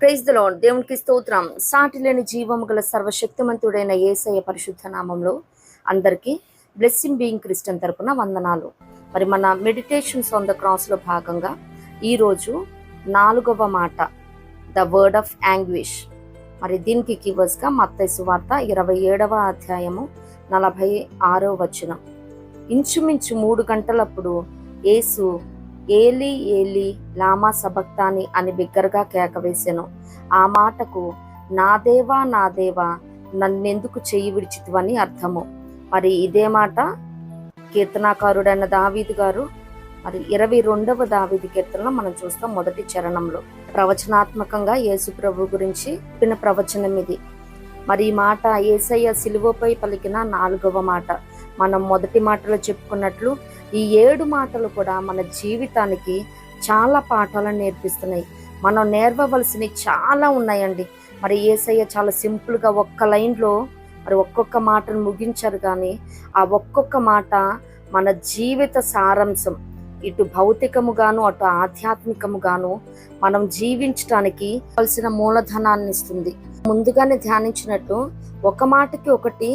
Praise the lord. దేవునికి స్తోత్రం. సాటి లేని జీవము గల సర్వశక్తిమంతుడైన యేసయ్య పరిశుద్ధ నామంలో అందరికీ బ్లెస్సింగ్ బీయింగ్ క్రిస్టియన్ తరపున వందనాలు. మరి మన మెడిటేషన్స్ ఆన్ ద క్రాస్లో భాగంగా ఈరోజు 4వ మాట, ద వర్డ్ ఆఫ్ యాంగ్విష్. మరి దీనికి కీవర్డ్స్గా మత్తయి సువార్త 27వ అధ్యాయము 46వ వచనం. ఇంచుమించు 3 గంటలప్పుడు యేసు ఏలి ఏలి లామా సబక్తాని అని బిగ్గరగా కేకవేసెను. ఆ మాటకు నా దేవా నా దేవా నన్నెందుకు చెయ్యి విడిచితివని అర్థము. మరి ఇదే మాట కీర్తనాకారుడైన దావీదు గారు మరి 22వ దావీదు కీర్తనలో మనం చూస్తాం. మొదటి చరణంలో ప్రవచనాత్మకంగా యేసు ప్రభు గురించి చెప్పిన ప్రవచనం ఇది. మరి ఈ మాట యేసయ్య సిలువపై పలికిన 4వ మాట. మనం మొదటి మాటలో చెప్పుకున్నట్లు ఈ 7 మాటలు కూడా మన జీవితానికి చాలా పాఠాలను నేర్పిస్తున్నాయి. మనం నేర్వవలసినవి చాలా ఉన్నాయండి. మరి యేసయ్య చాలా సింపుల్గా ఒక్క లైన్లో మరి ఒక్కొక్క మాటను ముగించారు, కానీ ఆ ఒక్కొక్క మాట మన జీవిత సారాంశం, ఇటు భౌతికముగాను అటు ఆధ్యాత్మికముగాను మనం జీవించడానికి కావలసిన మూలధనాన్ని ఇస్తుంది. ముందుగానే ధ్యానించినట్టు ఒక మాటకి ఒకటి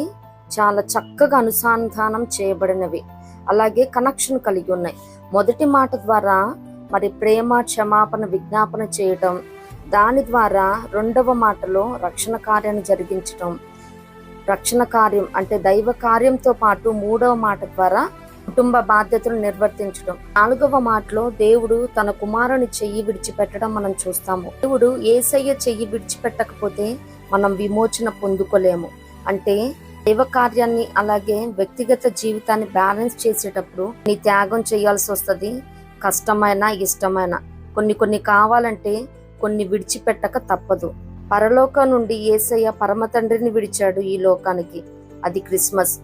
చాలా చక్కగా అనుసంధానం చేయబడినవి, అలాగే కనెక్షన్ కలిగి ఉన్నాయి. మొదటి మాట ద్వారా మరి ప్రేమ, క్షమాపణ, విజ్ఞాపన చేయటం, దాని ద్వారా 2వ మాటలో రక్షణ కార్యాన్ని జరిగించటం, రక్షణ కార్యం అంటే దైవ కార్యంతో పాటు 3వ మాట ద్వారా కుటుంబ బాధ్యతలు నిర్వర్తించడం, 4వ మాటలో దేవుడు తన కుమారుని చెయ్యి విడిచిపెట్టడం మనం చూస్తాము. దేవుడు యేసయ్య చెయ్యి విడిచిపెట్టకపోతే మనం విమోచన పొందుకోలేము. అంటే దైవ కార్యాన్ని అలాగే వ్యక్తిగత జీవితాన్ని బ్యాలెన్స్ చేసేటప్పుడు నీ త్యాగం చేయాల్సి వస్తుంది. కష్టమైన ఇష్టమైన కొన్ని కావాలంటే కొన్ని విడిచిపెట్టక తప్పదు. పరలోకం నుండి యేసయ్య పరమ తండ్రిని విడిచాడు ఈ లోకానికి, అది క్రిస్మస్.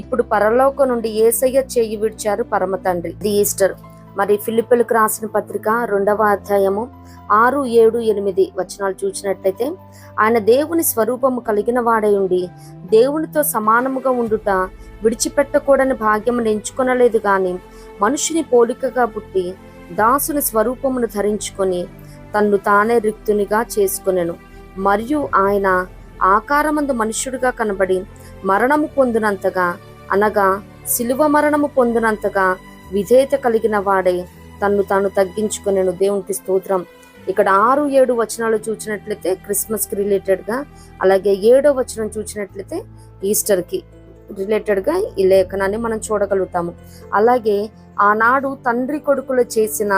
ఇప్పుడు పరలోకం నుండి యేసయ్య చెయ్యి విడిచారు పరమ తండ్రి, ఇది ఈస్టర్. మరి ఫిలిప్పీలకు రాసిన పత్రిక 2వ అధ్యాయము 6, 7, 8 వచనాలు చూసినట్లయితే, ఆయన దేవుని స్వరూపము కలిగిన వాడై ఉండి దేవునితో సమానముగా ఉండుట విడిచిపెట్టకూడని భాగ్యమును ఎంచుకొనలేదు, గాని మనుషుని పోలికగా పుట్టి దాసుని స్వరూపమును ధరించుకొని తన్ను తానే రిక్తునిగా చేసుకొనెను. మరియు ఆయన ఆకారమందు మనుష్యుడిగా కనబడి మరణము పొందినంతగా, అనగా శిలువ మరణము పొందినంతగా విధేయత కలిగిన వాడై తన్ను తాను తగ్గించుకొనెను. దేవునికి స్తోత్రం. ఇక్కడ 6, 7 వచనాలు చూసినట్లయితే క్రిస్మస్కి రిలేటెడ్గా, అలాగే 7వ వచనం చూసినట్లయితే ఈస్టర్కి రిలేటెడ్గా ఈ లేఖనాన్ని మనం చూడగలుగుతాము. అలాగే ఆనాడు తండ్రి కొడుకులు చేసిన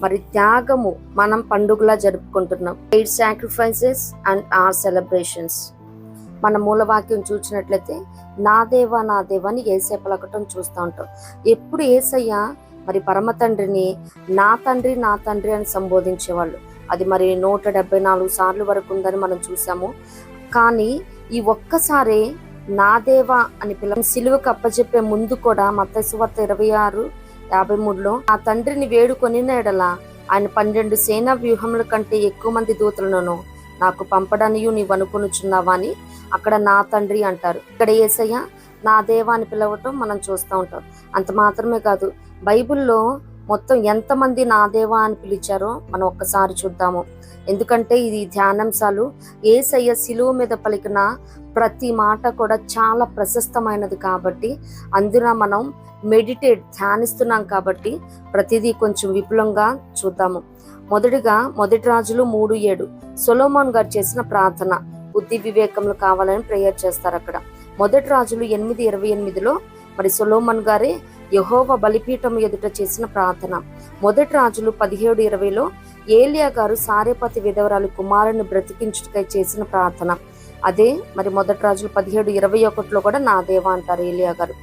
మరి త్యాగము మనం పండుగలా జరుపుకుంటున్నాం. 8 సాక్రిఫైసెస్ అండ్ ఆర్ సెలబ్రేషన్స్. మన మూలవాక్యం చూసినట్లయితే నా దేవా నా దేవా అని యేసయ్య పలకటం చూస్తూ ఉంటాం. ఎప్పుడు యేసయ్య మరి పరమ తండ్రిని నా తండ్రి నా తండ్రి అని సంబోధించేవాళ్ళు. అది మరి 174 సార్లు వరకు ఉందని మనం చూసాము. కానీ ఈ ఒక్కసారే నా దేవా అని సిలువకు అప్పచెప్పే ముందు కూడా మత్తయి సువార్త 26:53లో ఆ తండ్రిని వేడుకొనిన ఎడల ఆయన 12 సేనా వ్యూహముల కంటే ఎక్కువ మంది దూతలను నాకు పంపడనియు నీవు అనుకొనుచున్నావా అని అక్కడ నా తండ్రి అంటారు. ఇక్కడ యేసయ్య నా దేవా అని పిలవటం మనం చూస్తూ ఉంటాం. అంత మాత్రమే కాదు, బైబిల్లో మొత్తం ఎంతమంది నా దేవా అని పిలిచారో మనం ఒక్కసారి చూద్దాము. ఎందుకంటే ఇది ధ్యానాంశాలు. యేసయ్య శిలువ మీద పలికిన ప్రతి మాట కూడా చాలా ప్రశస్తమైనది కాబట్టి అందున మనం ధ్యానిస్తున్నాం కాబట్టి ప్రతిదీ కొంచెం విపులంగా చూద్దాము. మొదటిగా మొదటి రాజులు 3:7 సొలొమోన్ గారు చేసిన ప్రార్థన. బుద్ధి వివేకములు కావాలని ప్రేయర్ చేస్తారు అక్కడ. మొదటి రాజులు 8:28లో మరి సొలొమోన్ గారే యెహోవా బలిపీఠం ఎదుట చేసిన ప్రార్థన. మొదటి రాజులు 17:20లో ఏలియా గారు సారెపతి విధవరాలు కుమారుని బ్రతికించుటకై చేసిన ప్రార్థన. అదే మరి మొదటి రాజులు 17:21లో కూడా నా దేవా అంటారు ఏలియా గారు.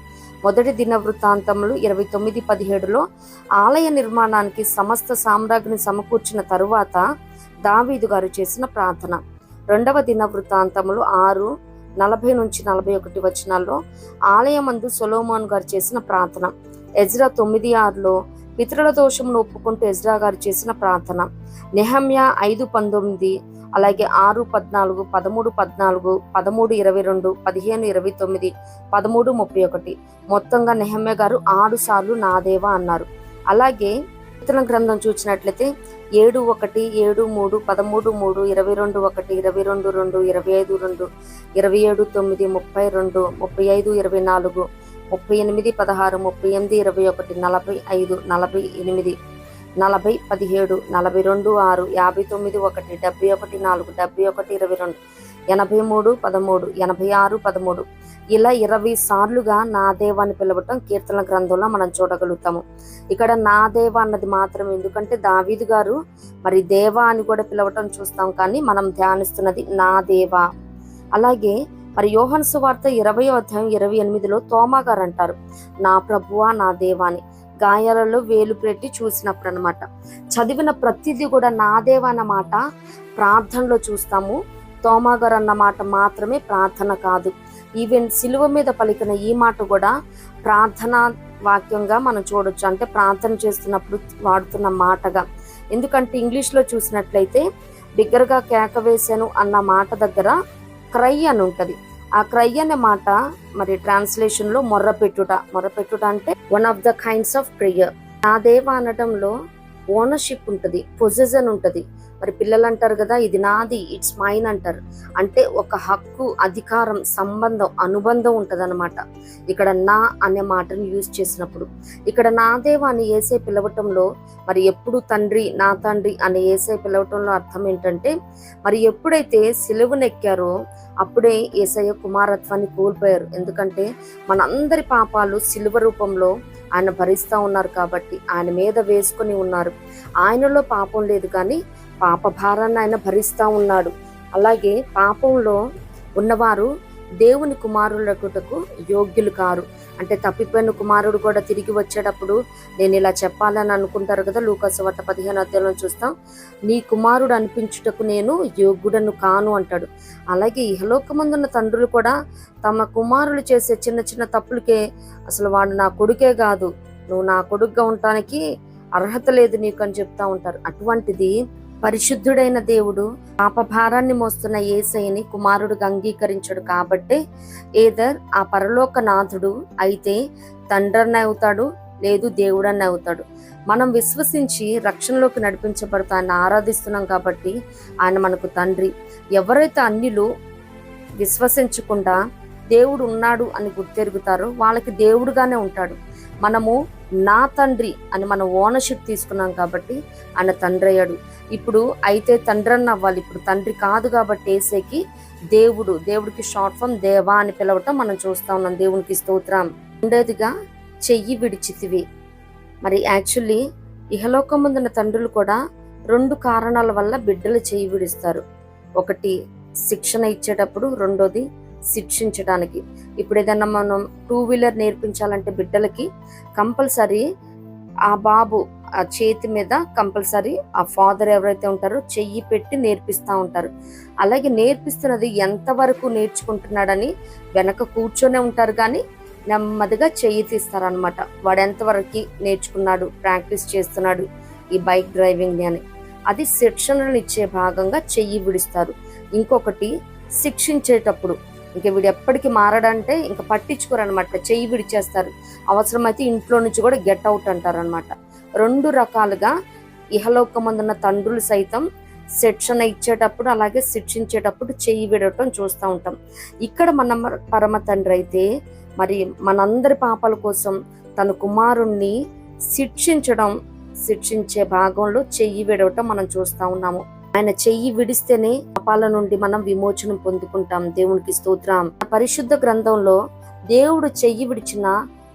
మొదటి దినవృత్తాంతములు 29:17లో ఆలయ నిర్మాణానికి సమస్త సామ్రాజ్ఞిని సమకూర్చిన తరువాత దావీదు గారు చేసిన ప్రార్థన. 2వ దినవృత్తాంతములు 6:40-41 వచనాల్లో ఆలయమందు సొలొమోన్ గారు చేసిన ప్రార్థన. ఎజ్రా 9:6లో పితరుల దోషమును ఒప్పుకుంటూ ఎజ్రా గారు చేసిన ప్రార్థన. నెహమ్యా 5:19, అలాగే 6:14, 13:14, 13:22, 15:29, 13:31 మొత్తంగా నెహమ్యా గారు 6 సార్లు నా దేవా అన్నారు. అలాగే కీర్తన గ్రంథం చూసినట్లయితే 7:1, 7:3, 13:3, 22:1, 22:2, 25:2, 27:9, 32, 35, 24, 38, 16, 38, 21, 45, 48, 40, 17, 42, 6, 59, 1, 71, 4, 71, 22, 83, 13, 86, 13 ఇలా 20 సార్లుగా నా దేవాన్ని పిలవటం కీర్తన గ్రంథంలో మనం చూడగలుగుతాము. ఇక్కడ నా దేవా అన్నది మాత్రం ఎందుకంటే దావీదు గారు మరి దేవా అని కూడా పిలవటం చూస్తాం, కానీ మనం ధ్యానిస్తున్నది నా దేవా. అలాగే మరి యోహాను సువార్త 20వ అధ్యాయం 28లో తోమా గారు అంటారు, నా ప్రభువా నా దేవా అని. గాయాలలో వేలు పెట్టి చూసినప్పుడు అనమాట. చదివిన ప్రతిదీ కూడా నా దేవా అన్న మాట ప్రార్థనలో చూస్తాము. తోమా గారు అన్న మాట మాత్రమే ప్రార్థన కాదు. ఈవెన్ సిలువ మీద పలికిన ఈ మాట కూడా ప్రార్థన వాక్యంగా మనం చూడొచ్చు, అంటే ప్రార్థన చేస్తున్నప్పుడు వాడుతున్న మాటగా. ఎందుకంటే ఇంగ్లీష్లో చూసినట్లయితే బిగ్గరగా కేక వేశాను అన్న మాట దగ్గర క్రై అని ఉంటుంది. ఆ క్రై అనే మాట మరి ట్రాన్స్లేషన్ లో మొర్రపెట్టుట అంటే one of the kinds of prayer. నా దేవ అనడంలో ఓనర్షిప్ ఉంటుంది, పొజిషన్ ఉంటుంది. మరి పిల్లలు అంటారు కదా, ఇది నాది, ఇట్స్ మైన్ అంటారు. అంటే ఒక హక్కు, అధికారం, సంబంధం, అనుబంధం ఉంటది అనమాట ఇక్కడ నా అనే మాటను యూజ్ చేసినప్పుడు. ఇక్కడ నా దేవా అని యేసే పిలవటంలో మరి ఎప్పుడు తండ్రి, నా తండ్రి అని యేసే పిలవటంలో అర్థం ఏంటంటే, మరి ఎప్పుడైతే సిలువనెక్కారో అప్పుడే యేసయ్య కుమారత్వాన్ని కోల్పోయారు. ఎందుకంటే మనందరి పాపాలు సిలువ రూపంలో ఆయన భరిస్తూ ఉన్నారు కాబట్టి, ఆయన మీద వేసుకొని ఉన్నారు. ఆయనలో పాపం లేదు, కానీ పాప భారాన్ని ఆయన భరిస్తూ ఉన్నాడు. అలాగే పాపంలో ఉన్నవారు దేవుని కుమారులకుటకు యోగ్యులు కారు. అంటే తప్పిపోయిన కుమారుడు కూడా తిరిగి వచ్చేటప్పుడు నేను ఇలా చెప్పాలని అనుకుంటారు కదా, లూకా సువార్త 15వ అధ్యాయంలో చూస్తాం, నీ కుమారుడు అనిపించుటకు నేను యోగ్యుడను కాను అంటాడు. అలాగే ఇహలోకమందున్న తండ్రులు కూడా తమ కుమారులు చేసే చిన్న చిన్న తప్పులకే అసలు వాడు నా కొడుకే కాదు, నువ్వు నా కొడుకుగా ఉండటానికి అర్హత లేదు నీకు అని చెప్తా ఉంటారు. అటువంటిది పరిశుద్ధుడైన దేవుడు పాప భారాన్ని మోస్తున్న యేసయ్యని కుమారుడుగా అంగీకరించాడు కాబట్టి ఏదర్ ఆ పరలోక నాథుడు అయితే తండ్రన్న అవుతాడు, లేదు దేవుడన్న అవుతాడు. మనం విశ్వసించి రక్షణలోకి నడిపించబడుతూ ఆయన ఆరాధిస్తున్నాం కాబట్టి ఆయన మనకు తండ్రి. ఎవరైతే అన్యులు విశ్వసించకుండా దేవుడు ఉన్నాడు అని గుర్తెరుగుతారో వాళ్ళకి దేవుడుగానే ఉంటాడు. మనము నా తండ్రి అని మనం ఓనర్షిప్ తీసుకున్నాం కాబట్టి ఆయన తండ్రి అయ్యాడు. ఇప్పుడు అయితే తండ్రి అన్న అవ్వాలి, ఇప్పుడు తండ్రి కాదు కాబట్టి యేసేకి దేవుడికి షార్ట్ ఫామ్ దేవా అని పిలవటం మనం చూస్తా ఉన్నాం. దేవునికి స్తోత్రం. ఉండేదిగా చెయ్యి విడిచితివి. మరి యాక్చువల్లీ ఇహలోకముందున్న తండ్రులు కూడా 2 కారణాల వల్ల బిడ్డలు చెయ్యి విడిస్తారు. ఒకటి శిక్షణ ఇచ్చేటప్పుడు, రెండోది శిక్షించడానికి. ఇప్పుడు ఏదన్నా మనం 2 వీలర్ నేర్పించాలంటే బిడ్డలకి కంపల్సరీ ఆ బాబు ఆ చేతి మీద కంపల్సరీ ఆ ఫాదర్ ఎవరైతే ఉంటారో చెయ్యి పెట్టి నేర్పిస్తూ ఉంటారు. అలాగే నేర్పిస్తున్నది ఎంతవరకు నేర్చుకుంటున్నాడని వెనక కూర్చొనే ఉంటారు, కానీ నెమ్మదిగా చెయ్యి తీస్తారనమాట. వాడు ఎంతవరకు నేర్చుకున్నాడు, ప్రాక్టీస్ చేస్తున్నాడు ఈ బైక్ డ్రైవింగ్ అని. అది శిక్షణను ఇచ్చే భాగంగా చెయ్యి విడుస్తారు. ఇంకొకటి శిక్షించేటప్పుడు ఇంక వీడు ఎప్పటికీ మారడంటే ఇంకా పట్టించుకోరు అనమాట, చెయ్యి విడిచేస్తారు. అవసరమైతే ఇంట్లో నుంచి కూడా గెట్ అవుట్ అంటారు అనమాట. 2 రకాలుగా ఇహలోకమందున్న తండ్రులు సైతం శిక్షణ ఇచ్చేటప్పుడు అలాగే శిక్షించేటప్పుడు చెయ్యి విడటం చూస్తూ ఉంటాం. ఇక్కడ మన పరమ తండ్రి అయితే మరి మనందరి పాపాల కోసం తన కుమారుణ్ణి శిక్షించే భాగంలో చెయ్యి విడవటం మనం చూస్తా ఉన్నాము. ఆయన చెయ్యి విడిస్తేనే పాపాల నుండి మనం విమోచనం పొందుకుంటాం. దేవునికి స్తోత్రం. పరిశుద్ధ గ్రంథంలో దేవుడు చెయ్యి విడిచిన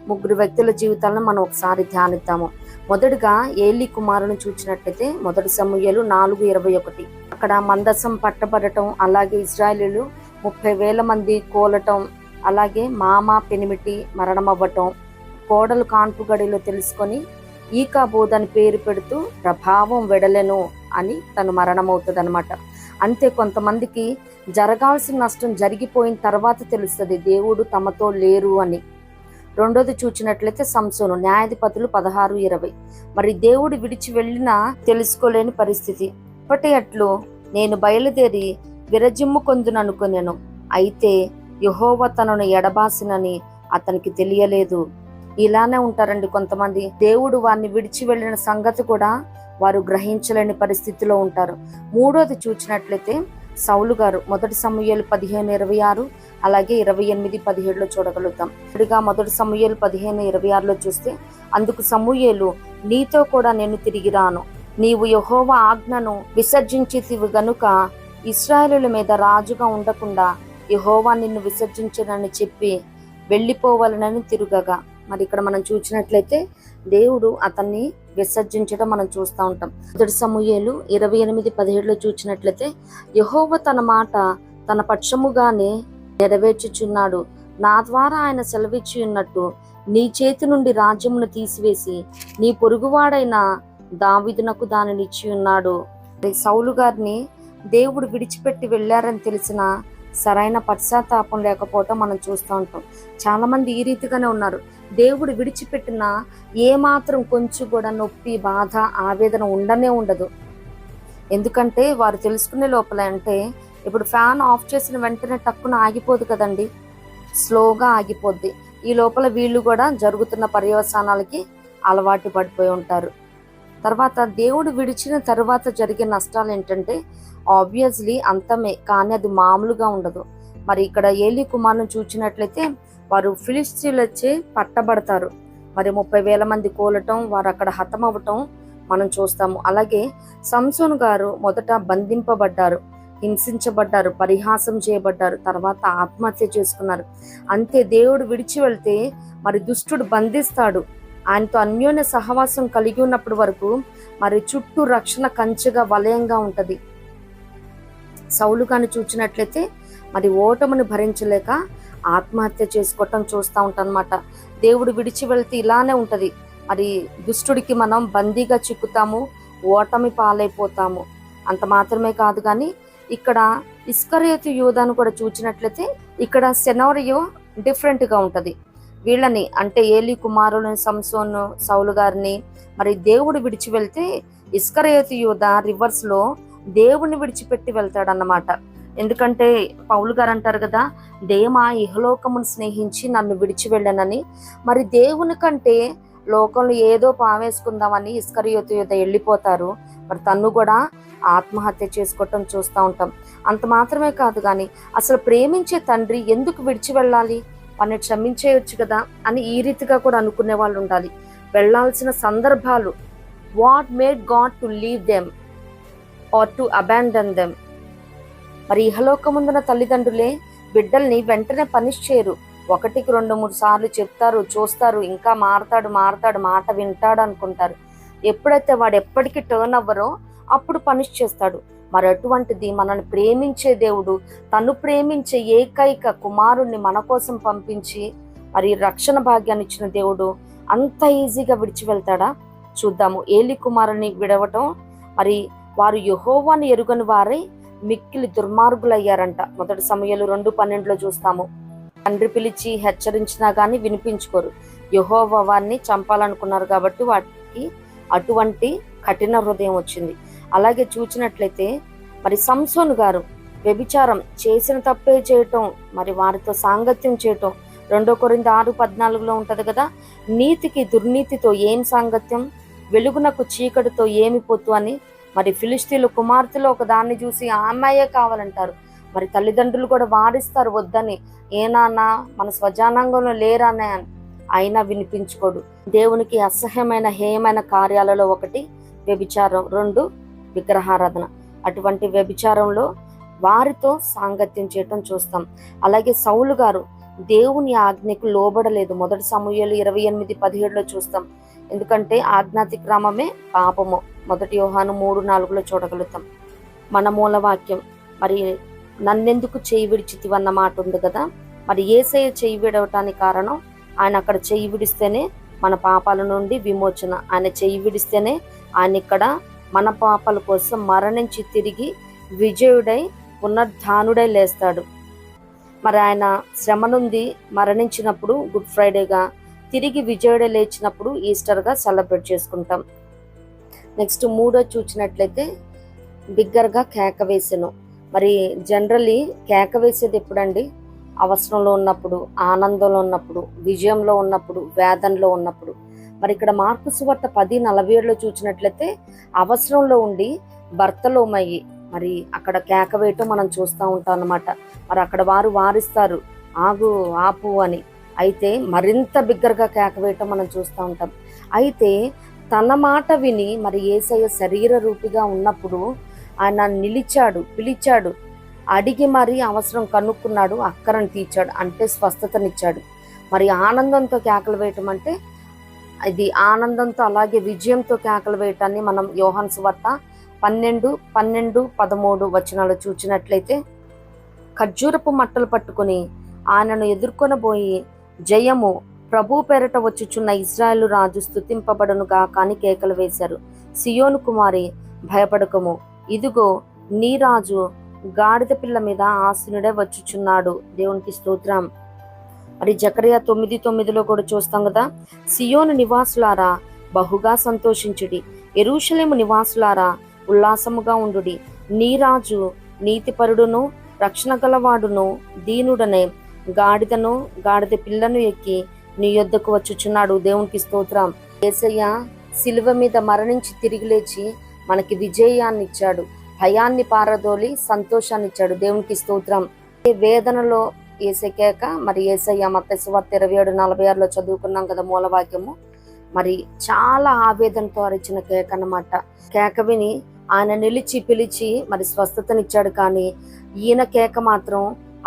3 వ్యక్తుల జీవితాలను మనం ఒకసారి ధ్యానిద్దాము. మొదటిగా ఏలీ కుమారుని చూసినట్లయితే 1 సమూయేలు 4:21 అక్కడ మందసం పట్టబడటం, అలాగే ఇశ్రాయేలీయులు 30,000 మంది కోలటం, అలాగే మామ పెనిమిటి మరణం అవ్వటం, కోడలు కాన్పు గడిలో తెలుసుకొని ఈకాబోద్ అని పేరు పెడుతూ ప్రభావం వెడలెను అని తను మరణమవుతుంది అనమాట. అంతే, కొంతమందికి జరగాల్సిన నష్టం జరిగిపోయిన తర్వాత తెలుస్తుంది దేవుడు తమతో లేరు అని. రెండోది చూచినట్లయితే సంసోను, న్యాయాధిపతులు 16:20 మరి దేవుడు విడిచి వెళ్ళినా తెలుసుకోలేని పరిస్థితి. ఇప్పటి అట్లు నేను బయలుదేరి విరజిమ్ము కొందుననుకొనెను, అయితే యెహోవా తనను ఎడబాసినని అతనికి తెలియలేదు. ఇలానే ఉంటారండి కొంతమంది. దేవుడు వారిని విడిచి వెళ్ళిన సంగతి కూడా వారు గ్రహించలేని పరిస్థితిలో ఉంటారు. మూడోది చూసినట్లయితే సౌలు గారు, మొదటి సమూయేలు 15:26 అలాగే 28:17 చూడగలుగుతాం. ఇప్పుడుగా మొదటి సమూయేలు 15:26 చూస్తే, అందుకు సమూయేలు, నీతో కూడా నేను తిరిగి రాను, నీవు యెహోవా ఆజ్ఞను విసర్జించితివి గనుక ఇశ్రాయేలుల మీద రాజుగా ఉండకుండా యెహోవా నిన్ను విసర్జించనని చెప్పి వెళ్ళిపోవాలనని తిరుగగా. మరి ఇక్కడ మనం చూసినట్లయితే దేవుడు అతన్ని విసర్జించడం మనం చూస్తూ ఉంటాం. మొదటి సమూయేలు 28:17 చూసినట్లయితే, యెహోవా తన మాట తన పక్షముగానే నెరవేర్చుచున్నాడు, నా ద్వారా ఆయన సెలవిచ్చి ఉన్నట్టు నీ చేతి నుండి రాజ్యమును తీసివేసి నీ పొరుగువాడైన దావీదునకు దానిని ఇచ్చి ఉన్నాడు. సౌలు గారిని దేవుడు విడిచిపెట్టి వెళ్ళారని తెలిసిన సరైన పశ్చాత్తాపం లేకపోవటం మనం చూస్తూ ఉంటాం. చాలా మంది ఈ రీతిగానే ఉన్నారు. దేవుడు విడిచిపెట్టిన ఏమాత్రం కొంచెం కూడా నొప్పి, బాధ, ఆవేదన ఉండనే ఉండదు. ఎందుకంటే వారు తెలుసుకునే లోపల, అంటే ఇప్పుడు ఫ్యాన్ ఆఫ్ చేసిన వెంటనే టక్కున ఆగిపోదు కదండి, స్లోగా ఆగిపోద్ది. ఈ లోపల వీళ్ళు కూడా జరుగుతున్న పర్యవసానాలకి అలవాటు పడిపోయి ఉంటారు. తర్వాత దేవుడు విడిచిన తర్వాత జరిగే నష్టాలు ఏంటంటే ఆబ్వియస్లీ అంతమే, కానీ అది మామూలుగా ఉండదు. మరి ఇక్కడ ఏలీ కుమారుని చూసినట్లయితే వారు ఫిలిష్తీయులచే పట్టబడతారు. మరి 30,000 మంది కోలటం, వారు అక్కడ హతమవటం మనం చూస్తాము. అలాగే సంసోను గారు మొదట బంధింపబడ్డారు, హింసించబడ్డారు, పరిహాసం చేయబడ్డారు, తర్వాత ఆత్మహత్య చేసుకున్నారు. అంతే, దేవుడు విడిచి వెళ్తే మరి దుష్టుడు బంధిస్తాడు. ఆయనతో అన్యోన్య సహవాసం కలిగి ఉన్నప్పటి వరకు మరి చుట్టూ రక్షణ కంచెగా వలయంగా ఉంటది. సౌలు గాని చూసినట్లయితే మరి ఓటముని భరించలేక ఆత్మహత్య చేసుకోవటం చూస్తూ ఉంటాం అన్నమాట. దేవుడు విడిచి వెళ్తే ఇలానే ఉంటది. మరి దుష్టుడికి మనం బందీగా చిక్కుతాము, ఓటమి పాలైపోతాము. అంత మాత్రమే కాదు, కానీ ఇక్కడ ఇస్కరియోతు యూదాను కూడా చూసినట్లయితే ఇక్కడ సెనారియో డిఫరెంట్ గా ఉంటది. వీళ్ళని, అంటే ఏలీ కుమారులను సంసోను, సౌలు గారిని మరి దేవుడు విడిచి వెళ్తే ఇస్కరియోతు యూదా రివర్స్ లో దేవుని విడిచిపెట్టి వెళ్తాడన్నమాట. ఎందుకంటే పౌలు గారు అంటారు కదా, దేమా ఇహలోకమును స్నేహించి నన్ను విడిచి వెళ్ళనని. మరి దేవుని కంటే లోకంలో ఏదో పావేసుకుందామని ఇస్కరియోతు యూదా వెళ్ళిపోతారు. మరి తన్ను కూడా ఆత్మహత్య చేసుకోవటం చూస్తూ ఉంటాం. అంత మాత్రమే కాదు, కానీ అసలు ప్రేమించే తండ్రి ఎందుకు విడిచి వెళ్ళాలి, వాడిని క్షమించేయొచ్చు కదా అని ఈ రీతిగా కూడా అనుకునే వాళ్ళు ఉండాలి. వెళ్లాల్సిన సందర్భాలు, what made God to leave them or to abandon them. మరి ఇహలోకముందున తల్లిదండ్రులే బిడ్డల్ని వెంటనే పనిష్ చేయరు. 1-2-3 సార్లు చెప్తారు, చూస్తారు, ఇంకా మారతాడు మాట వింటాడు అనుకుంటారు. ఎప్పుడైతే వాడు ఎప్పటికీ టర్న్ అవ్వరో అప్పుడు పనిష్ చేస్తాడు. మరి అటువంటిది మనల్ని ప్రేమించే దేవుడు, తను ప్రేమించే ఏకైక కుమారుణ్ణి మన కోసం పంపించి మరి రక్షణ భాగ్యాన్ని ఇచ్చిన దేవుడు అంత ఈజీగా విడిచి వెళ్తాడా? చూద్దాము. ఏలీ కుమారుని విడవటం, మరి వారు యెహోవాను ఎరుగని వారై మిక్కిలి దుర్మార్గులయ్యారంట. మొదటి సమూయేలు 2:12 చూస్తాము. తండ్రి పిలిచి హెచ్చరించినా గానీ వినిపించుకోరు. యెహోవా వారిని చంపాలనుకున్నారు కాబట్టి వాటికి అటువంటి కఠిన హృదయం వచ్చింది. అలాగే చూసినట్లయితే మరి సంసోను గారు వ్యభిచారం చేసిన తప్పే చేయటం, మరి వారితో సాంగత్యం చేయటం 2 కొరింథీ 6:14 ఉంటది కదా, నీతికి దుర్నీతితో ఏం సాంగత్యం, వెలుగునకు చీకటితో ఏమి పొత్తు అని. మరి ఫిలిష్తీయుల కుమార్తెలో ఒక దాన్ని చూసి ఆ అమ్మాయే కావాలంటారు. మరి తల్లిదండ్రులు కూడా వారిస్తారు వద్దని, ఏనాన్నా మన స్వజానాంగంలో లేరానే అని. అయినా వినిపించుకోడు. దేవునికి అసహ్యమైన హేయమైన కార్యాలలో ఒకటి వ్యభిచారం, 2 విగ్రహారాధన. అటువంటి వ్యభిచారంలో వారితో సాంగత్యం చేయటం చూస్తాం. అలాగే సౌలు గారు దేవుని ఆజ్ఞకు లోబడలేదు. మొదటి సమూయేలు 28:17 చూస్తాం. ఎందుకంటే ఆజ్ఞాతిక్రమమే పాపము. 1 యోహాను 3:4 చూడగలుగుతాం. మన మూలవాక్యం, మరి నన్నెందుకు చేయి విడిచితివన్న మాట ఉంది కదా. మరి యేసయ్య చేయి విడవటానికి కారణం, ఆయన అక్కడ చేయి విడిస్తేనే మన పాపాల నుండి విమోచన. ఆయన చేయి విడిస్తేనే ఆయన ఇక్కడ మన పాపాల కోసం మరణించి తిరిగి విజయుడై పునరుద్ధానుడై లేస్తాడు. మరి ఆయన శ్రమ నుండి మరణించినప్పుడు గుడ్ ఫ్రైడేగా, తిరిగి విజయుడై లేచినప్పుడు ఈస్టర్గా సెలబ్రేట్ చేసుకుంటాం. నెక్స్ట్ 3 చూసినట్లయితే బిగ్గరగా కేక వేసెను. మరి జనరల్లీ కేక వేసేది ఎప్పుడండి? అవసరంలో ఉన్నప్పుడు, ఆనందంలో ఉన్నప్పుడు, విజయంలో ఉన్నప్పుడు, వేదనలో ఉన్నప్పుడు. మరి ఇక్కడ మార్కు సువార్త 10:47 చూసినట్లయితే అవసరంలో ఉండి భర్తలోమయ్యి మరి అక్కడ కేక వేయటం మనం చూస్తూ ఉంటాం అన్నమాట. మరి అక్కడ వారు వారిస్తారు, ఆగు ఆపు అని. అయితే మరింత బిగ్గరగా కేక వేయటం మనం చూస్తూ ఉంటాం. అయితే తన మాట విని మరి యేసయ్య శరీర రూపిగా ఉన్నప్పుడు ఆయన నిలిచాడు, పిలిచాడు, అడిగి మరి అవసరం కనుక్కున్నాడు, అక్కరను తీర్చాడు, అంటే స్వస్థతనిచ్చాడు. మరి ఆనందంతో కేకలు వేయటం అంటే ఇది ఆనందంతో అలాగే విజయంతో కేకలు వేయటాన్ని మనం యోహాను సువార్త 12:13 చూచినట్లయితే ఖర్జూరపు మట్టలు పట్టుకుని ఆయనను ఎదుర్కొనబోయి జయము ప్రభు పేరట వచ్చుచున్న ఇజ్రాయేలు రాజు స్తుతింపబడును గాక అని కేకలు వేశారు. సియోను కుమారి భయపడకము, ఇదిగో నీ రాజు గాడిద పిల్ల మీద ఆసీనుడే వచ్చుచున్నాడు. దేవునికి స్తోత్రం. మరి జకరియా 9:9 కూడా చూస్తాం కదా, సియోను నివాసులారా బహుగా సంతోషించుడి, యెరూషలేము నివాసులారా ఉల్లాసముగా ఉండుడి. నీ రాజు నీతిపరుడును రక్షణ గలవాడును దీనుడనే గాడిదను గాడిద పిల్లను ఎక్కి నీ యొద్దకు వచ్చుచున్నాడు. దేవునికి స్తోత్రం. యేసయ్య శిలువ మీద మరణించి తిరిగి లేచి మనకి విజయాన్ని ఇచ్చాడు, భయాన్ని పారదోలి సంతోషాన్ని ఇచ్చాడు. దేవునికి స్తోత్రం. వేదనలో యేసే కేక మరి యేసయ్య మత్తయి సువార్త 27:46 చదువుకున్నాం కదా మూలవాక్యము. మరి చాలా ఆవేదనతో అరిచిన కేక అన్నమాట. కేక విని ఆయన నిలిచి పిలిచి మరి స్వస్థతనిచ్చాడు. కానీ ఈయన కేక మాత్రం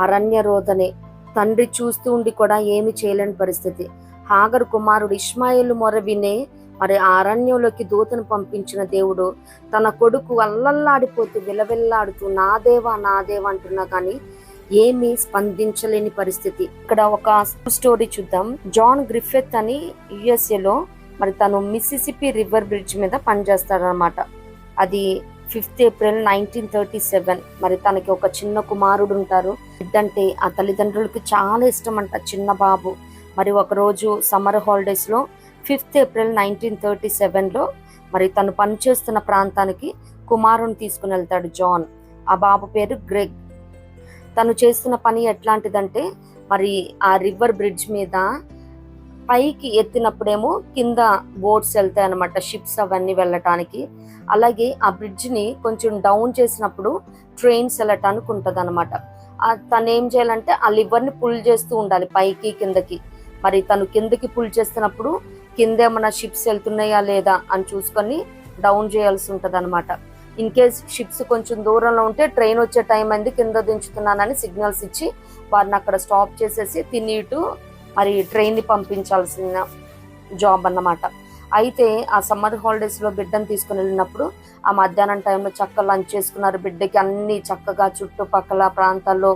అరణ్య రోదనే. తండ్రి చూస్తూ ఉండి కూడా ఏమి చేయలేని పరిస్థితి. హాగరు కుమారుడు ఇష్మాయేలు మొర వినే మరి ఆ అరణ్యంలోకి దూతను పంపించిన దేవుడు తన కొడుకు అల్లల్లాడిపోతూ విలవిల్లాడుతూ నా దేవా నా దేవా అంటున్నా కానీ ఏమీ స్పందించలేని పరిస్థితి. ఇక్కడ ఒక స్టోరీ చూద్దాం. జాన్ గ్రిఫిత్ అని యుఎస్ఏలో మరి తను మిసిసిపి రివర్ బ్రిడ్జ్ మీద పనిచేస్తాడనమాట. అది 5 ఏప్రిల్ 1937. మరి తనకి ఒక చిన్న కుమారుడు ఉంటారు. బిడ్డంటే ఆ తల్లిదండ్రులకి చాలా ఇష్టం అంట, చిన్న బాబు. మరి ఒకరోజు సమ్మర్ హాలిడేస్లో 5 ఏప్రిల్ 1937లో మరి తను పనిచేస్తున్న ప్రాంతానికి కుమారుని తీసుకుని వెళ్తాడు జాన్. ఆ బాబు పేరు గ్రెగ్. తను చేస్తున్న పని ఎట్లాంటిదంటే మరి ఆ రివర్ బ్రిడ్జ్ మీద పైకి ఎత్తినప్పుడేమో కింద బోట్స్ వెళ్తాయి అనమాట, షిప్స్ అవన్నీ వెళ్ళటానికి. అలాగే ఆ బ్రిడ్జ్ని కొంచెం డౌన్ చేసినప్పుడు ట్రైన్స్ వెళ్ళటానికి ఉంటుంది అనమాట. తను ఏం చేయాలంటే ఆ లివర్ని పుల్ చేస్తూ ఉండాలి పైకి కిందకి. మరి తను కిందకి పుల్ చేస్తున్నప్పుడు కింద ఏమన్నా షిప్స్ వెళ్తున్నాయా లేదా అని చూసుకొని డౌన్ చేయాల్సి ఉంటుంది అనమాట. ఇన్ కేస్ షిప్స్ కొంచెం దూరంలో ఉంటే ట్రైన్ వచ్చే టైం అయింది కింద దించుతున్నానని సిగ్నల్స్ ఇచ్చి వారిని అక్కడ స్టాప్ చేసేసి తినిటు మరి ట్రైన్ని పంపించాల్సిన జాబ్ అన్నమాట. అయితే ఆ సమ్మర్ హాలిడేస్లో బిడ్డను తీసుకుని వెళ్ళినప్పుడు ఆ మధ్యాహ్నం టైంలో చక్కగా లంచ్ చేసుకున్నారు. బిడ్డకి అన్ని చక్కగా చుట్టుపక్కల ప్రాంతాల్లో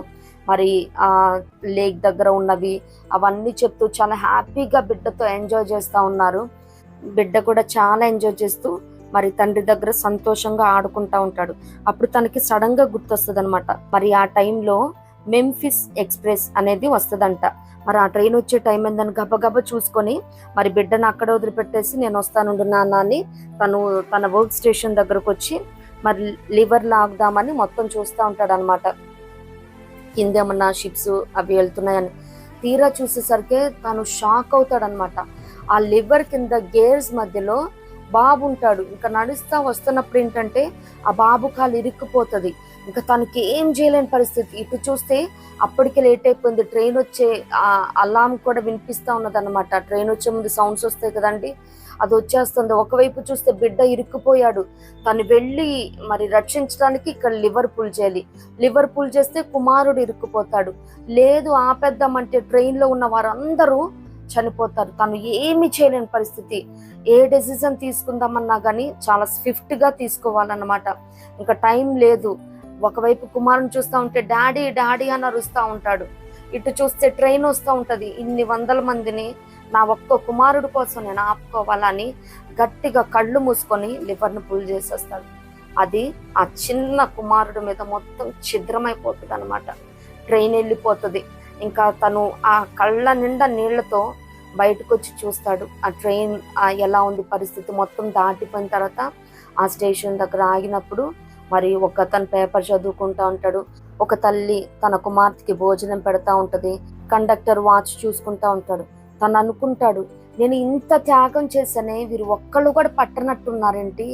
మరి ఆ లేక్ దగ్గర ఉన్నవి అవన్నీ చెప్తూ చాలా హ్యాపీగా బిడ్డతో ఎంజాయ్ చేస్తూ ఉన్నారు. బిడ్డ కూడా చాలా ఎంజాయ్ చేస్తూ మరి తండ్రి దగ్గర సంతోషంగా ఆడుకుంటా ఉంటాడు. అప్పుడు తనకి సడన్ గా గుర్తొస్తుంది అనమాట. మరి ఆ టైంలో మెంఫిస్ ఎక్స్ప్రెస్ అనేది వస్తుందంట. మరి ఆ ట్రైన్ వచ్చే టైం ఏందని గబగబా చూసుకొని మరి బిడ్డను అక్కడ వదిలిపెట్టేసి నేను వస్తానుండు నాన్న అని తన వర్క్ స్టేషన్ దగ్గరకు వచ్చి మరి లివర్ లాగుదామని మొత్తం చూస్తూ ఉంటాడు అనమాట. కిందేమన్నా షిప్స్ అవి వెళ్తున్నాయని తీరా చూసేసరికి తను షాక్ అవుతాడు అనమాట. ఆ లివర్ కింద గేర్స్ మధ్యలో బాబు ఉంటాడు. ఇంకా నడుస్తా వస్తున్నప్పుడు ఏంటంటే ఆ బాబు కాలు ఇరుక్కుపోతుంది. ఇంకా తనకి ఏం చేయలేని పరిస్థితి. ఇటు చూస్తే అప్పటికే లేట్ అయిపోయింది. ట్రైన్ వచ్చే అలారం కూడా వినిపిస్తూ ఉన్నది అనమాట. ట్రైన్ వచ్చే ముందు సౌండ్స్ వస్తాయి కదండి, అది వచ్చేస్తుంది. ఒకవైపు చూస్తే బిడ్డ ఇరుక్కుపోయాడు. తను వెళ్ళి మరి రక్షించడానికి ఇక్కడ లివర్ పుల్ చేయాలి. లివర్ పుల్ చేస్తే కుమారుడు ఇరుక్కుపోతాడు. లేదు ఆపేద్దామంటే ట్రైన్లో ఉన్న వారందరూ చనిపోతారు. తను ఏమి చేయలేని పరిస్థితి. ఏ డెసిజన్ తీసుకుందామన్నా కానీ చాలా స్విఫ్ట్గా తీసుకోవాలన్నమాట. ఇంకా టైం లేదు. ఒకవైపు కుమారుని చూస్తూ ఉంటే డాడీ డాడీ అని అరుస్తూ ఉంటాడు. ఇటు చూస్తే ట్రైన్ వస్తూ ఉంటుంది. ఇన్ని వందల మందిని నా ఒక్క కుమారుడు కోసం నేను ఆపుకోవాలని గట్టిగా కళ్ళు మూసుకొని లివర్ని పుల్ చేసేస్తాడు. అది ఆ చిన్న కుమారుడు మీద మొత్తం ఛిద్రమైపోతుంది అనమాట. ట్రైన్ వెళ్ళిపోతుంది. ఇంకా తను ఆ కళ్ళ నిండా నీళ్లతో బయటకు వచ్చి చూస్తాడు. ఆ ట్రైన్ ఎలా ఉంది పరిస్థితి మొత్తం దాటిపోయిన తర్వాత ఆ స్టేషన్ దగ్గర ఆగినప్పుడు మరి ఒక తన పేపర్ చదువుకుంటా ఉంటాడు, ఒక తల్లి తన కుమార్తెకి భోజనం పెడతా ఉంటది, కండక్టర్ వాచ్ చూసుకుంటా ఉంటాడు. తను అనుకుంటాడు, నేను ఇంత త్యాగం చేశానే, వీరు ఒక్కళ్ళు కూడా పట్టనట్టున్నారేంటి,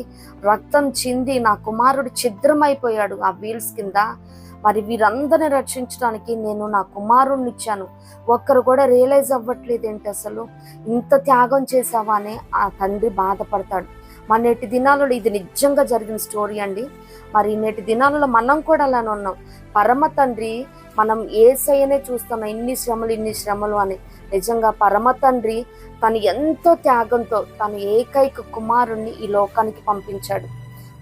రక్తం చింది నా కుమారుడు ఛిద్రమైపోయాడు ఆ వీల్స్ కింద, మరి వీరందరిని రక్షించడానికి నేను నా కుమారుడిని ఇచ్చాను, ఒక్కరు కూడా రియలైజ్ అవ్వట్లేదు ఏంటి, అసలు ఇంత త్యాగం చేసావా అని ఆ తండ్రి బాధపడతాడు. మన నేటి దినాలలో ఇది నిజంగా జరిగిన స్టోరీ అండి. మరి నేటి దినాలలో మనం కూడా అలానే ఉన్నాం. పరమ తండ్రి, మనం యేసయ్యనే చూస్తున్నాం, ఇన్ని శ్రమలు అని. నిజంగా పరమ తండ్రి తను ఎంతో త్యాగంతో తను ఏకైక కుమారుణ్ణి ఈ లోకానికి పంపించాడు.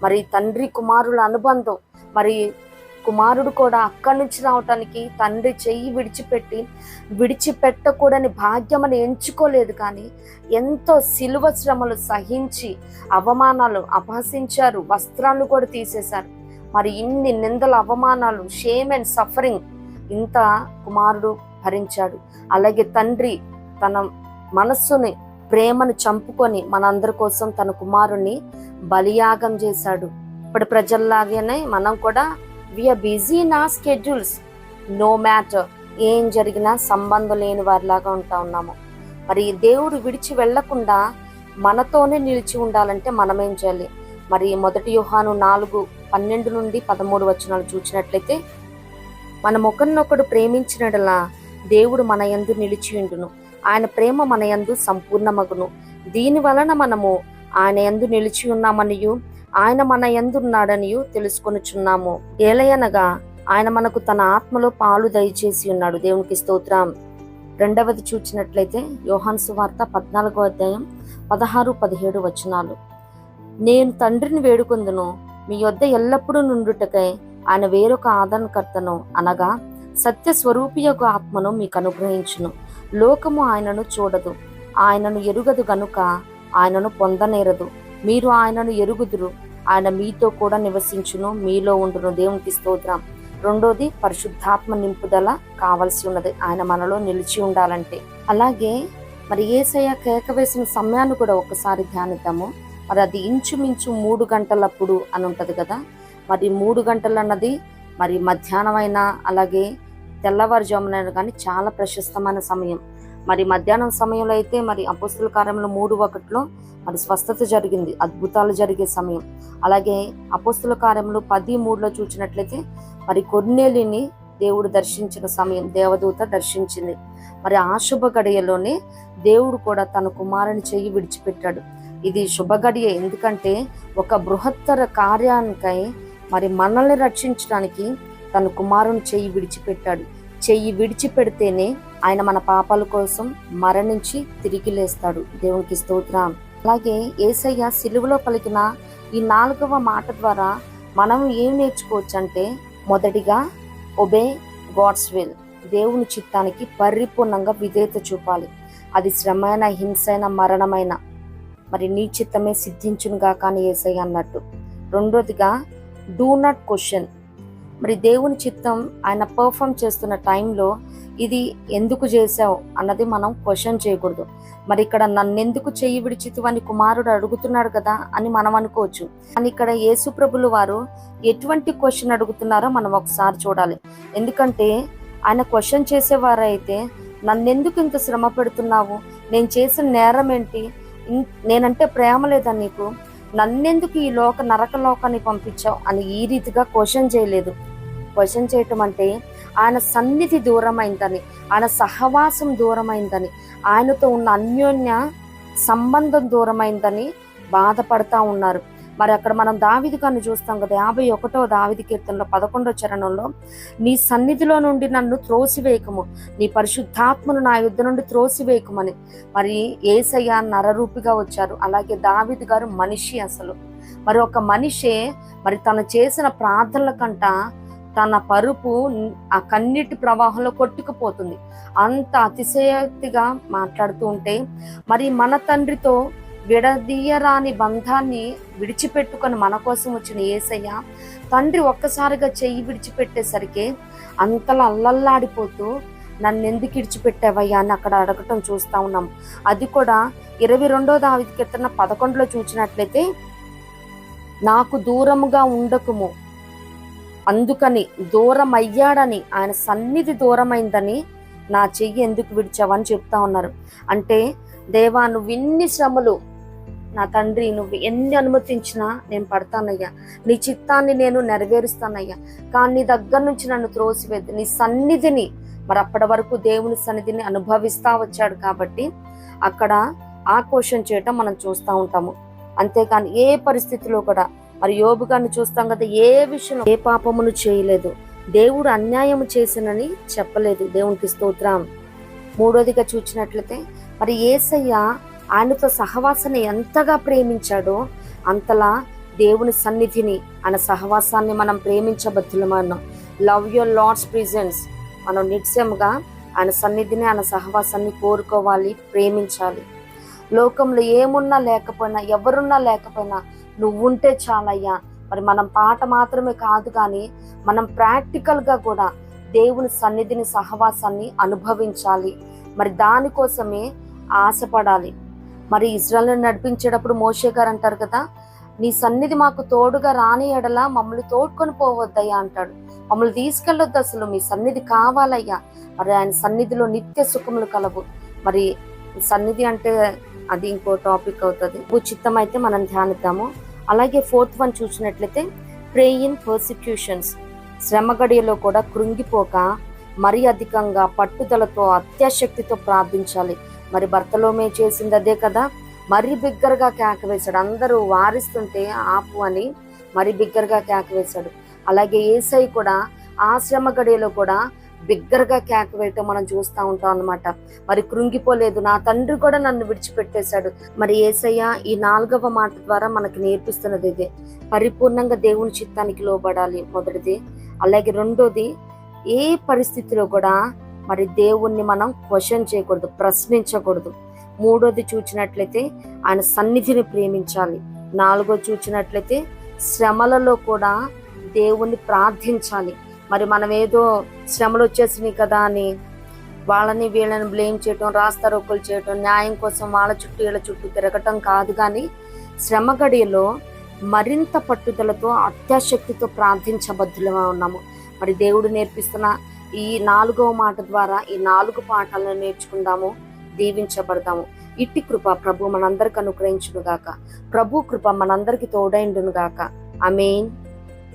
మరి తండ్రి కుమారుల అనుబంధం, మరి కుమారుడు కూడా అక్కడి నుంచి రావటానికి తండ్రి చెయ్యి విడిచిపెట్టకూడని భాగ్యం అని ఎంచుకోలేదు, కానీ ఎంతో శిలువ శ్రమలు సహించి అవమానాలు అపహసించారు, వస్త్రాన్ని కూడా తీసేశారు. మరి ఇన్ని నిందల అవమానాలు, షేమ్ అండ్ సఫరింగ్ ఇంత కుమారుడు భరించాడు. అలాగే తండ్రి తన మనస్సుని ప్రేమను చంపుకొని మనందరి కోసం తన కుమారుణ్ణి బలియాగం చేశాడు. ఇప్పుడు ప్రజల్లాగానే మనం కూడా we are busy in our schedules, no matter ఏం జరిగినా సంబంధం లేని వారిలాగా ఉంటా ఉన్నాము. మరి దేవుడు విడిచి వెళ్లకుండా మనతోనే నిలిచి ఉండాలంటే మనం ఏం చేయాలి? మరి 1 యోహాను 4:12-13 చూసినట్లయితే, మనం ఒకరినొకడు ప్రేమించినడలా దేవుడు మన యందు నిలిచియుండును, ఆయన ప్రేమ మన యందు సంపూర్ణమగును. దీని వలన మనము ఆయన యందు నిలిచి ఉన్నామనియు ఆయన మన యందున్నాడనియు తెలుసుకొనుచున్నాము. ఏలయనగా ఆయన మనకు తన ఆత్మలో పాలు దయచేసి ఉన్నాడు. దేవునికి స్తోత్రం. రెండవది చూచినట్లయితే యోహాను సువార్త 14:16-17 నేను తండ్రిని వేడుకొందును, మీ యొద్ద ఎల్లప్పుడూ నుండుటకై ఆయన వేరొక ఆదరణకర్తను, అనగా సత్య స్వరూపియగు ఆత్మను మీకు అనుగ్రహించును. లోకము ఆయనను చూడదు, ఆయనను ఎరుగదు గనుక ఆయనను పొందనేరదు. మీరు ఆయనను ఎరుగుదురు, ఆయన మీతో కూడా నివసించును, మీలో ఉండును. దేవునికి స్తోత్రం. రెండోది, పరిశుద్ధాత్మ నింపుదల కావలసి ఉన్నది ఆయన మనలో నిలిచి ఉండాలంటే. అలాగే మరి యేసయ్య కేక వేసిన సమయాన్ని కూడా ఒకసారి ధ్యానిద్దాము. మరి అది ఇంచుమించు 3 గంటలప్పుడు అని ఉంటది కదా. మరి 3 గంటలు అన్నది మరి మధ్యాహ్నం అయినా అలాగే తెల్లవారుజామునైనా కానీ చాలా ప్రశస్తమైన సమయం. మరి మధ్యాహ్నం సమయంలో అయితే మరి అపోస్తుల కార్యములు 3:1 మరి స్వస్థత జరిగింది, అద్భుతాలు జరిగే సమయం. అలాగే అపోస్తుల కార్యములు 10:3 చూసినట్లయితే మరి కొర్నేలిని దేవుడు దర్శించిన సమయం, దేవదూత దర్శించింది. మరి ఆ శుభ గడియలోనే దేవుడు కూడా తన కుమారుని చెయ్యి విడిచిపెట్టాడు. ఇది శుభ గడియ, ఎందుకంటే ఒక బృహత్తర కార్యానికై మరి మనల్ని రక్షించడానికి తన కుమారుని చెయ్యి విడిచిపెట్టాడు. చెయ్యి విడిచిపెడితేనే ఆయన మన పాపాల కోసం మరణించి తిరిగి లేస్తాడు. దేవునికి స్తోత్రం. అలాగే యేసయ్య సిలువలో పలికిన ఈ 4వ మాట ద్వారా మనం ఏం నేర్చుకోవచ్చు అంటే, మొదటిగా ఒబే గాడ్స్ విల్, దేవుని చిత్తానికి పరిపూర్ణంగా విధేయత చూపాలి. అది శ్రమైన, హింసైన, మరణమైన మరి నీ చిత్తమే సిద్ధించునుగా కానీ యేసయ్య అన్నట్టు. రెండోదిగా డూ నాట్ క్వశ్చన్, మరి దేవుని చిత్తం ఆయన పర్ఫామ్ చేస్తున్న టైంలో ఇది ఎందుకు చేసావు అన్నది మనం క్వశ్చన్ చేయకూడదు. మరి ఇక్కడ నన్నెందుకు చెయ్యి విడిచితివి అని కుమారుడు అడుగుతున్నాడు కదా అని మనం అనుకోవచ్చు. కానీ ఇక్కడ యేసు ప్రభులు వారు ఎటువంటి క్వశ్చన్ అడుగుతున్నారో మనం ఒకసారి చూడాలి. ఎందుకంటే ఆయన క్వశ్చన్ చేసేవారైతే, నన్నెందుకు ఇంత శ్రమ పెడుతున్నావు, నేను చేసిన నేరం ఏంటి, నేనంటే ప్రేమ లేదా నీకు, నన్నెందుకు ఈ నరక లోకాన్ని పంపించావు అని ఈ రీతిగా క్వశ్చన్ చేయలేదు. క్వశ్చన్ చేయటం అంటే ఆయన సన్నిధి దూరమైందని, ఆయన సహవాసం దూరమైందని, ఆయనతో ఉన్న అన్యోన్య సంబంధం దూరమైందని బాధపడతా ఉన్నారు. మరి అక్కడ మనం దావీదు గారిని చూస్తాం కదా, 51వ దావీదు కీర్తనలో 11వ చరణంలో, నీ సన్నిధిలో నుండి నన్ను త్రోసివేయకము, నీ పరిశుద్ధాత్మను నా యుద్ధ నుండి త్రోసివేయకమని. మరి యేసయ్య నరరూపిగా వచ్చారు. అలాగే దావీదు గారు మనిషి. అసలు మరి ఒక మనిషే మరి తను చేసిన ప్రార్థనల కంట తన పరుపు ఆ కన్నీటి ప్రవాహంలో కొట్టుకుపోతుంది. అంత అతిశయోక్తిగా మాట్లాడుతూ ఉంటే, మరి మన తండ్రితో విడదీయరాని బంధాన్ని విడిచిపెట్టుకొని మన కోసం వచ్చిన యేసయ్య తండ్రి ఒక్కసారిగా చెయ్యి విడిచిపెట్టేసరికి అంతలా అల్లల్లాడిపోతూ, నన్నెందుకు విడిచిపెట్టావయ్యా అని అక్కడ అడగటం చూస్తూ ఉన్నాం. అది కూడా 22వ దావీదు కీర్తన 11లో చూసినట్లయితే, నాకు దూరముగా ఉండకుము, అందుకని దూరం అయ్యాడని, ఆయన సన్నిధి దూరమైందని నా చెయ్యి ఎందుకు విడిచావని చెప్తా ఉన్నారు. అంటే దేవా, నువ్వు ఇన్ని శ్రమలు నా తండ్రి, నువ్వు ఎన్ని అనుమతించినా నేను పడతానయ్యా, నీ చిత్తాన్ని నేను నెరవేరుస్తానయ్యా, కానీ నీ దగ్గర నుంచి నన్ను త్రోసివేద్దు, నీ సన్నిధిని, మరి అప్పటి వరకు దేవుని సన్నిధిని అనుభవిస్తా వచ్చాడు కాబట్టి అక్కడ ఆక్రోషం చేయటం మనం చూస్తూ ఉంటాము. అంతేకాని ఏ పరిస్థితిలో కూడా, మరి యోబు గారిని చూస్తాం కదా, ఏ విషయంలో ఏ పాపమును చేయలేదు, దేవుడు అన్యాయము చేసినని చెప్పలేదు. దేవునికి స్తోత్రం. మూడోదిగా చూసినట్లయితే మరి యేసయ్య ఆయనతో సహవాసాన్ని ఎంతగా ప్రేమించాడో అంతలా దేవుని సన్నిధిని, ఆయన సహవాసాన్ని మనం ప్రేమించబద్దులమన్నాం. Love your Lord's presence. మనం నిత్యముగా ఆయన సన్నిధిని, ఆయన సహవాసాన్ని కోరుకోవాలి, ప్రేమించాలి. లోకంలో ఏమున్నా లేకపోయినా, ఎవరున్నా లేకపోయినా నువ్వుంటే చాలయ్యా. మరి మనం పాట మాత్రమే కాదు కానీ మనం ప్రాక్టికల్గా కూడా దేవుని సన్నిధిని, సహవాసాన్ని అనుభవించాలి. మరి దానికోసమే ఆశపడాలి. మరి ఇజ్రాయెల్ని నడిపించేటప్పుడు మోషే గారు అంటారు కదా, నీ సన్నిధి మాకు తోడుగా రాని ఎడలా మమ్మల్ని తోడుకొని పోవద్దయ్యా అంటాడు. మమ్మల్ని తీసుకెళ్ళొద్దు, అసలు మీ సన్నిధి కావాలయ్యా. మరి ఆయన సన్నిధిలో నిత్య సుఖములు కలవు. మరి సన్నిధి అంటే అది ఇంకో టాపిక్ అవుతుంది. ఉచితం అయితే మనం ధ్యానిద్దాము. అలాగే 4th వన్ చూసినట్లయితే ప్రే ఇన్ పర్సిక్యూషన్స్. శ్రమ గడియలో కూడా కృంగిపోక మరి అధికంగా పట్టుదలతో అత్యాశక్తితో ప్రార్థించాలి. మరి భర్తలోమే చేసింది అదే కదా, మరి బిగ్గరగా కేక వేశాడు. అందరూ వారిస్తుంటే ఆపు అని మరి బిగ్గరగా కేక వేశాడు. అలాగే యేసయ్య కూడా ఆ శ్రమ గడియలో కూడా బిగ్గరగా కేక వేయటం మనం చూస్తూ ఉంటాం అన్నమాట. మరి కృంగిపోలేదు, నా తండ్రి కూడా నన్ను విడిచిపెట్టేశాడు. మరి యేసయ్య ఈ 4వ మాట ద్వారా మనకి నేర్పిస్తున్నది ఇదే, పరిపూర్ణంగా దేవుని చిత్తానికి లోబడాలి మొదటిది. అలాగే రెండోది, ఏ పరిస్థితిలో కూడా మరి దేవుణ్ణి మనం క్వశ్చన్ చేయకూడదు, ప్రశ్నించకూడదు. మూడోది చూచినట్లయితే ఆయన సన్నిధిని ప్రేమించాలి. 4వది చూచినట్లయితే శ్రమలలో కూడా దేవుణ్ణి ప్రార్థించాలి. మరి మనం ఏదో శ్రమలు వచ్చేసినాయి కదా అని వాళ్ళని వీళ్ళని బ్లేమ్ చేయటం, రాస్తారోకులు చేయటం, న్యాయం కోసం వాళ్ళ చుట్టూ వీళ్ళ చుట్టూ తిరగటం కాదు. కానీ శ్రమ గడియలో మరింత పట్టుదలతో అత్యాశక్తితో ప్రార్థించబద్దులుగా ఉన్నాము. మరి దేవుడు నేర్పిస్తున్న ఈ 4వ మాట ద్వారా ఈ 4 పాఠాలను నేర్చుకుందాము, దీవించబడదాము. ఇట్టి కృప ప్రభు మనందరికి అనుగ్రహించును గాక. ప్రభు కృప మనందరికి తోడైండును గాక. ఆమేన్.